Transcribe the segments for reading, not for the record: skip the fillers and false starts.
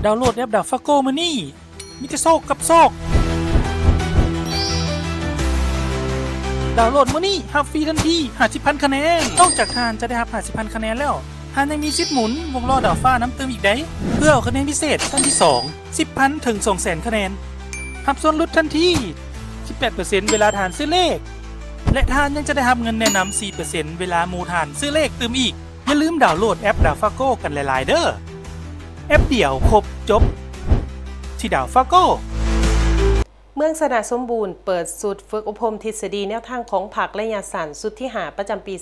ดาวน์โหลดแอปดาฟาโกมานี่มิจะโซกกับโซกดาวน์โหลดมานี่ฮับฟรีทันที50,000 คะแนนนอกจากทานจะได้รับ50,000 คะแนนแล้วทานยังมีสิทธิ์หมุนวงล้อดาวฟ้าน้ำเติมอีกได้เพื่อเอาคะแนนพิเศษขั้นที่2 10,000 ถึง 200,000 คะแนนรับส่วนลดทันที 18% เวลาทานซื้อเลขและทานยังจะได้รับเงินแนะนำ 4% เวลาหมู่ทานซื้อเลขเติมอีกอย่าลืมดาวน์โหลดแอปดาวฟาโกกันหลายๆเด้อแอปเดียวครบจบที่ดาวฟาโกเมืองสนะสมบูรณ์เปิดสูตรฝึกอบรมทฤษฎีแนวทางของผักและยาสารสุดที่5ประจำปี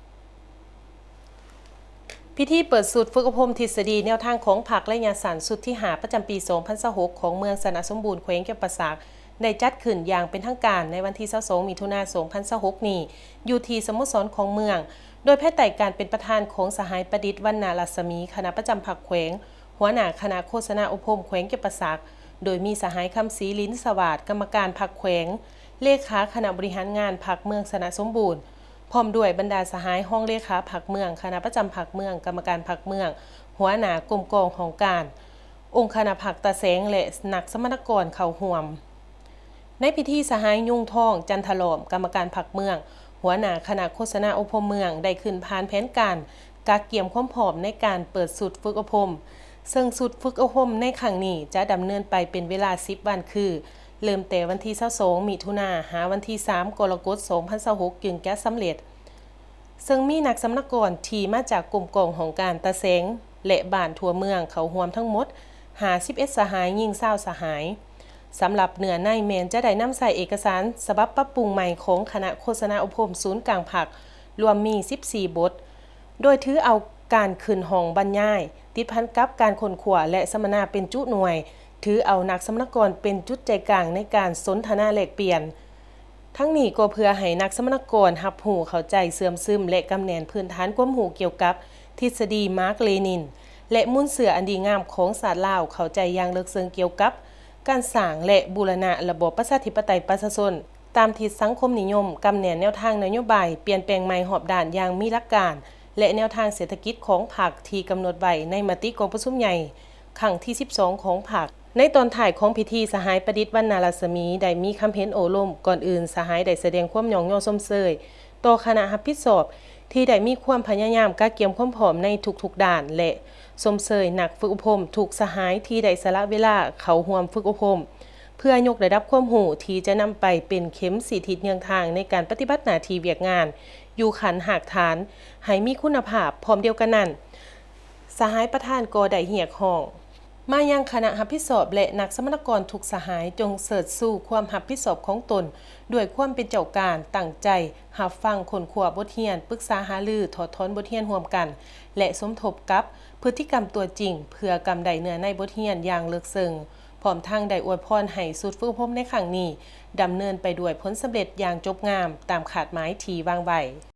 2026 พิธีเปิดสูตรฝึกอบรมทฤษฎีแนวทางของผักและยาสารสุดที่5ประจำปี 2026 ของเมืองสนะสมบูรณ์แขวงจำปาสักได้จัดขึ้นอย่างเป็นทางการในวันที่22มิถุนายน 2026 นี้อยู่ที่สโมสรของเมืองโดยภายใต้การเป็นประธานของสหายประดิษฐ์วรรณรัศมีคณะประจำผักแขวงหัวหน้าคณะโฆษณาอบรมแขวงจำปาสักโดยมีสหายคำศรีลิ้นสวัสดิ์กรรมการพรรคแขวงเลขาคณะบริหารงานพรรคเมืองสนะสมบูรณ์พร้อมด้วยบรรดาสหายห้องเลขาพรรคเมืองคณะประจำพรรคเมืองกรรมการพรรคเมืองหัวหน้ากรมกองของการองค์คณะพรรคตาแสงและนักสมณกรเข้าร่วมในพิธีสหายยุ่งทองจันทลอมกรรมการพรรคเมืองหัวหน้าคณะโฆษณาอบรมเมืองได้ขึ้นผ่านแผนการกักเกี่ยมความพร้อมในการเปิดสูตรฝึกอบรมซึ่งสูตรฝึกอบรมในครั้งนี้จะดำเนินไปเป็นเวลา10 วันคือเริ่มแต่วันที่22มิถุนายนหาวันที่3กรกฎาคม 2026จึงจะสำเร็จซึ่งมีนักสำนักกรที่มาจากกลุ่มกองของการตะแสงและบ้านทั่วเมืองเขาร่วมทั้งหมด51สหายยิ่ง20สหายสำหรับเนื้อในแมนจะได้นำใส่เอกสารฉบับปรับปรุงใหม่ของคณะโฆษณาอบรมศูนย์กลางผักรวมมี14บทโดยถือเอาการขึ้นห้องบรรยายติดพันกับการค้นคว้าและสัมมนาเป็นจุหน่วยถือเอานักสำนักกรเป็นจุดใจกลางในการสนทนาแลกเปลี่ยนทั้งนี้ก็เพื่อให้นักสำนักกรรับรู้เข้าใจเสื่อมซึมและกำแหนนพื้นฐานความรู้เกี่ยวกับทฤษฎีมาร์กเลนินและมุ่นเสืออันดีงามของศาสตร์ลาวเข้าใจอย่างลึกซึ้งเกี่ยวกับการสร้างและบูรณะระบบประชาธิปไตยประชาชนตามทิศสังคมนิยมกำแหนนแนวทางนโยบายเปลี่ยนแปลงใหม่หอบด่านอย่างมีหลักการและแนวทางเศรษฐกิจของพรรคที่กำหนดไว้ในมติกองประชุมใหญ่ครั้งที่12ของพรรคในตอนถ่ายของพิธีสหายประดิษฐ์วรรณรัศมีได้มีคำเห็นโอลมก่อนอื่นสหายได้แสดงความยองยอสมเสยต่อคณะรับผิดชอบที่ได้มีความพยายามกักเกี่ยมความพร้อมในทุกๆด้านและสมเสยนักฝึกอบรมถูกสหายที่ได้สละเวลาเข้าร่วมฝึกอบรมเพื่อยกระดับความรู้ที่จะนำไปเป็นเข็มสีทิศเยืองทางในการปฏิบัติหน้าที่เวียกงานอยู่ขันหากฐานให้มีคุณภาพพร้อมเดียวกันนั้นสหายประธานก็ได้เรียกร้องมายังคณะรับผิดชอบและนักสมณกรทุกสหายจงเสิร์ชสู่ความรับผิดชอบของตนด้วยความเป็นเจ้าการตั้งใจรับฟังค้นคว้าบทเรียนปรึกษาหารือถอดถอนบทเรียนร่วมกันและสมทบกับพฤติกรรมตัวจริงเพื่อกำไดเนื้อในบทเรียนอย่างลึกซึ้งพร้อมทั้งได้อวยพรให้สูตรฝึกอบรมในครั้งนี้ดำเนินไปด้วยผลสำเร็จอย่างจบงามตามขาดหมายที่วางไว้